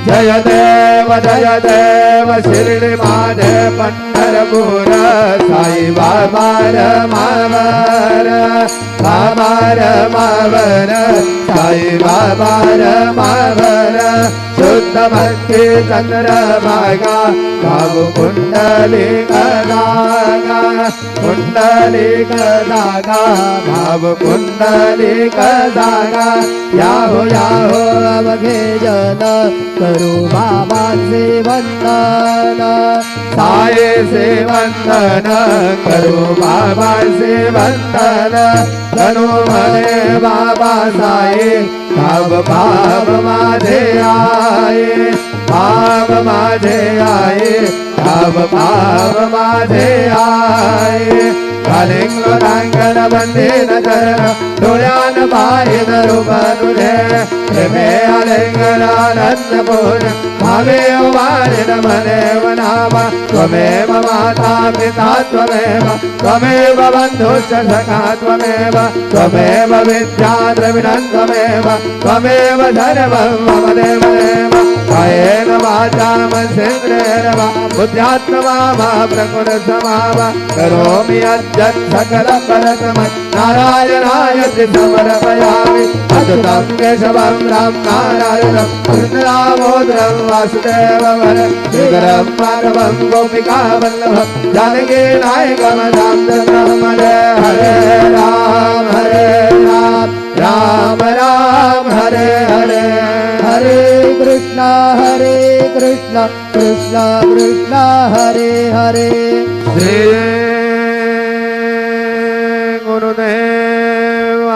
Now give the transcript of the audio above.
जय देव शिर्डी माझे पंढरपूर साई बाबा रमावर बाबा रमावर साई बाबा रमावर शुद्ध भक्ती चंद्रभागा भाव कुंडली दागा कुंडली दागा भाव कुंडली दागा याहो याहो अवघे जन करू बाबाचे वंदन साई से वंदन करू बाबाचे वंदन तनु म्हणे बाबा साई भाव भाव माझे आये भाव माझे आये भाव भाव माझे आये कालिंग रांगण बंदीन चरण डोळ्यान पाहिन रूप तुझे प्रेमे आलिंगनानंद पूर भावे वारिन मनेव नामा त्वमेव माता पिता त्वमेव बन्धुश्च सखा त्वमेव विद्या द्रविणं त्वमेव सर्वं मम देवदेव कायेन वाचा मनसेन्द्रियेण वा बुद्ध्यात्मना वा प्रकृतिसमा वा करोमि यद्यत् सकलं परस्मै नारायणाय समर्पयामि अच्युतं केशवं राम नारायणं कृष्णदामोदरं वासुदेवं श्रीधरं माधवं गोपिकावल्लभं जानकी नायकं रामचन्द्रं हरे राम राम राम हरे हरे हरे कृष्णा कृष्ण कृष्ण हरे हरे श्री गुरुदेव